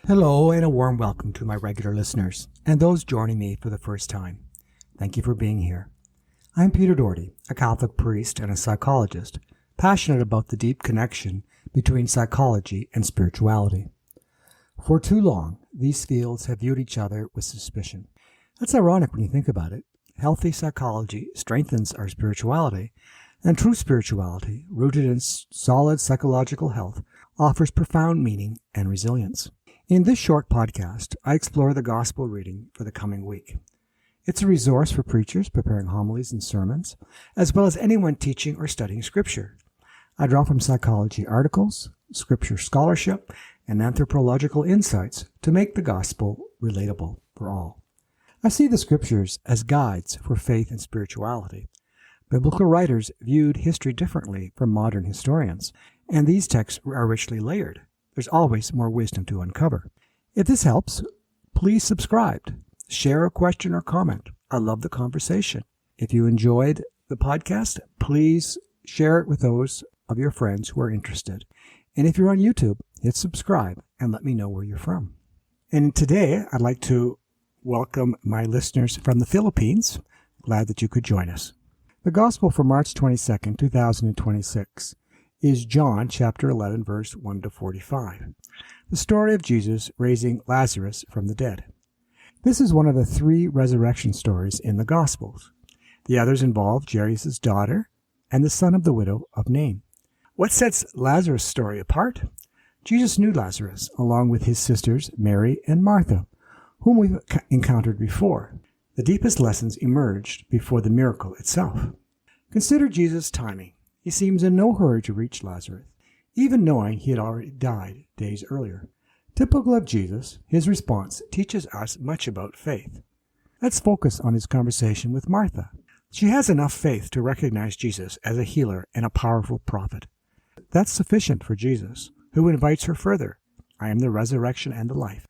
Hello and a warm welcome to my regular listeners and those joining me for the first time. Thank you for being here. I'm Peter Doherty, a Catholic priest and a psychologist, passionate about the deep connection between psychology and spirituality. For too long, these fields have viewed each other with suspicion. That's ironic when you think about it. Healthy psychology strengthens our spirituality, and true spirituality, rooted in solid psychological health, offers profound meaning and resilience. In this short podcast, I explore the gospel reading for the coming week. It's a resource for preachers preparing homilies and sermons, as well as anyone teaching or studying Scripture. I draw from psychology articles, Scripture scholarship, and anthropological insights to make the gospel relatable for all. I see the Scriptures as guides for faith and spirituality. Biblical writers viewed history differently from modern historians, and these texts are richly layered. There's always more wisdom to uncover. If this helps, please subscribe, share a question or comment. I love the conversation. If you enjoyed the podcast, please share it with those of your friends who are interested. And if you're on YouTube, hit subscribe and let me know where you're from. And today, I'd like to welcome my listeners from the Philippines. Glad that you could join us. The Gospel for March 22nd, 2026. is John chapter 11, verse 1 to 45, the story of Jesus raising Lazarus from the dead. This is one of the three resurrection stories in the Gospels. The others involve Jairus' daughter and the son of the widow of Nain. What sets Lazarus' story apart? Jesus knew Lazarus, along with his sisters Mary and Martha, whom we've encountered before. The deepest lessons emerged before the miracle itself. Consider Jesus' timing. He seems in no hurry to reach Lazarus, even knowing he had already died days earlier. Typical of Jesus, his response teaches us much about faith. Let's focus on his conversation with Martha. She has enough faith to recognize Jesus as a healer and a powerful prophet. That's sufficient for Jesus, who invites her further. I am the resurrection and the life.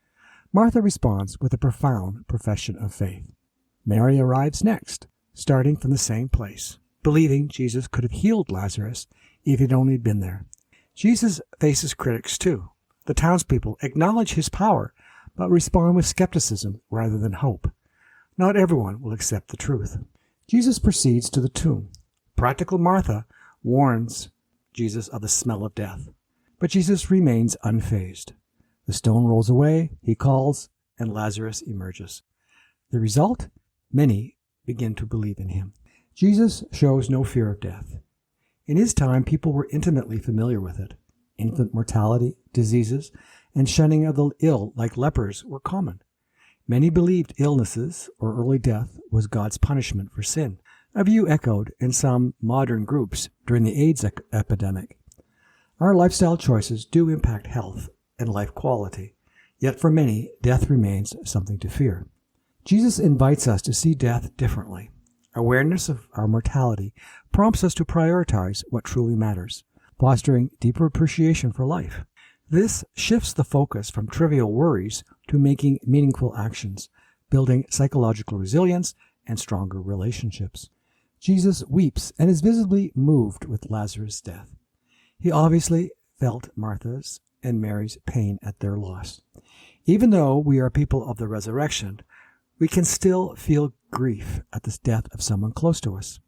Martha responds with a profound profession of faith. Mary arrives next, starting from the same place, believing Jesus could have healed Lazarus if he'd only been there. Jesus faces critics too. The townspeople acknowledge his power, but respond with skepticism rather than hope. Not everyone will accept the truth. Jesus proceeds to the tomb. Practical Martha warns Jesus of the smell of death, but Jesus remains unfazed. The stone rolls away, he calls, and Lazarus emerges. The result? Many begin to believe in him. Jesus shows no fear of death. In his time, people were intimately familiar with it. Infant mortality, diseases, and shunning of the ill like lepers were common. Many believed illnesses or early death was God's punishment for sin, a view echoed in some modern groups during the AIDS epidemic. Our lifestyle choices do impact health and life quality, yet for many, death remains something to fear. Jesus invites us to see death differently. Awareness of our mortality prompts us to prioritize what truly matters, fostering deeper appreciation for life. This shifts the focus from trivial worries to making meaningful actions, building psychological resilience and stronger relationships. Jesus weeps and is visibly moved with Lazarus' death. He obviously felt Martha's and Mary's pain at their loss. Even though we are people of the resurrection, we can still feel grief at the death of someone close to us.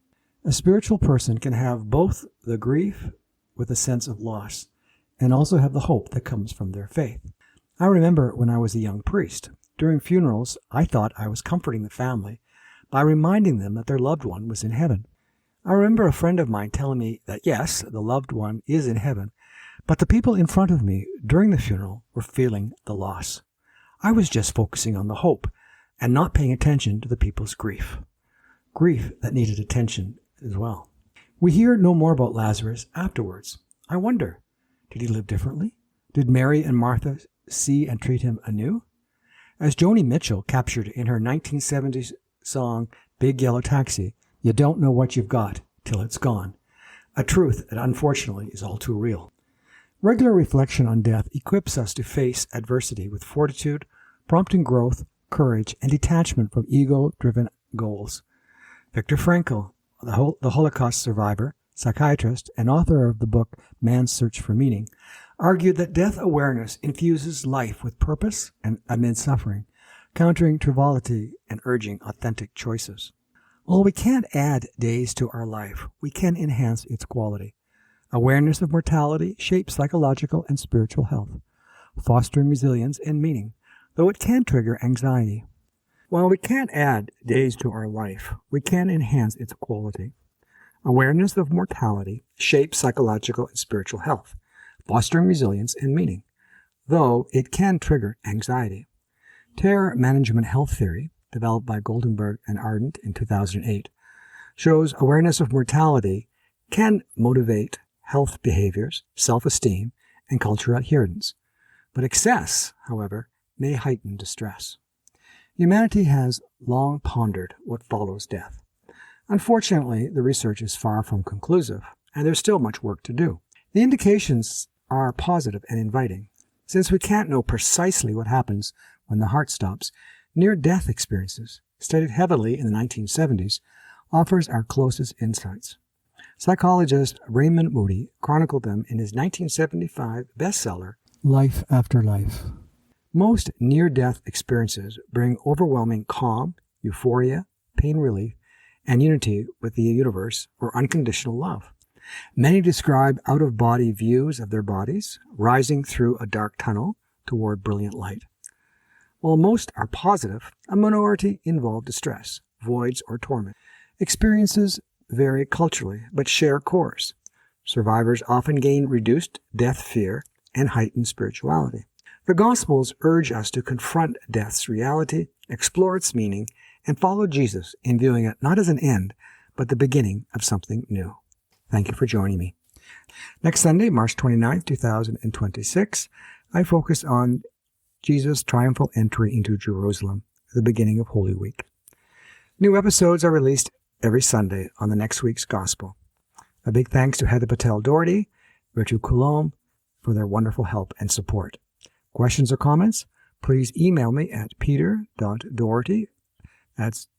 A spiritual person can have both the grief with a sense of loss and also have the hope that comes from their faith. I remember when I was a young priest, during funerals, I thought I was comforting the family by reminding them that their loved one was in heaven. I remember a friend of mine telling me that yes, the loved one is in heaven, but the people in front of me during the funeral were feeling the loss. I was just focusing on the hope and not paying attention to the people's grief that needed attention as well. We hear no more about Lazarus afterwards. I wonder, did he live differently? Did Mary and Martha see and treat him anew? As Joni Mitchell captured in her 1970s song, Big Yellow Taxi, you don't know what you've got till it's gone. A truth that unfortunately is all too real. Regular reflection on death equips us to face adversity with fortitude, prompting growth, courage, and detachment from ego-driven goals. Viktor Frankl, the Holocaust survivor, psychiatrist, and author of the book Man's Search for Meaning, argued that death awareness infuses life with purpose and amid suffering, countering frivolity and urging authentic choices. While we can't add days to our life, we can enhance its quality. Awareness of mortality shapes psychological and spiritual health, fostering resilience and meaning, though it can trigger anxiety. While we can't add days to our life, we can enhance its quality. Awareness of mortality shapes psychological and spiritual health, fostering resilience and meaning, though it can trigger anxiety. Terror management health theory, developed by Goldenberg and Ardent in 2008, shows awareness of mortality can motivate health behaviors, self-esteem, and cultural adherence. But excess, however, may heighten distress. Humanity has long pondered what follows death. Unfortunately, the research is far from conclusive, and there's still much work to do. The indications are positive and inviting. Since we can't know precisely what happens when the heart stops, near-death experiences, studied heavily in the 1970s, offers our closest insights. Psychologist Raymond Moody chronicled them in his 1975 bestseller, Life After Life. Most near-death experiences bring overwhelming calm, euphoria, pain relief, and unity with the universe or unconditional love. Many describe out-of-body views of their bodies, rising through a dark tunnel toward brilliant light. While most are positive, a minority involve distress, voids, or torment. Experiences vary culturally, but share cores. Survivors often gain reduced death fear and heightened spirituality. The Gospels urge us to confront death's reality, explore its meaning, and follow Jesus in viewing it not as an end, but the beginning of something new. Thank you for joining me. Next Sunday, March 29th, 2026, I focus on Jesus' triumphal entry into Jerusalem, the beginning of Holy Week. New episodes are released every Sunday on the next week's Gospel. A big thanks to Heather Patel Doherty, Ritu Coulombe, for their wonderful help and support. Questions or comments? Please email me at peter.doherty, that's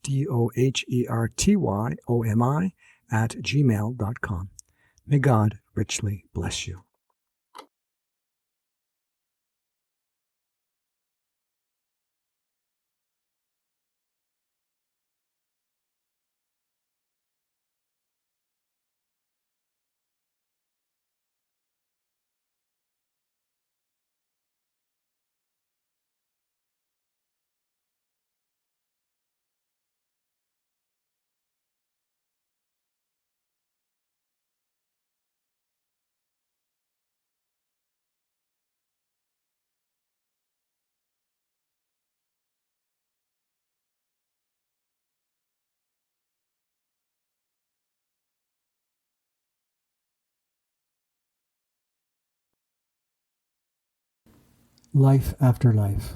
DOHERTYOMI, @gmail.com. May God richly bless you. Life After Life.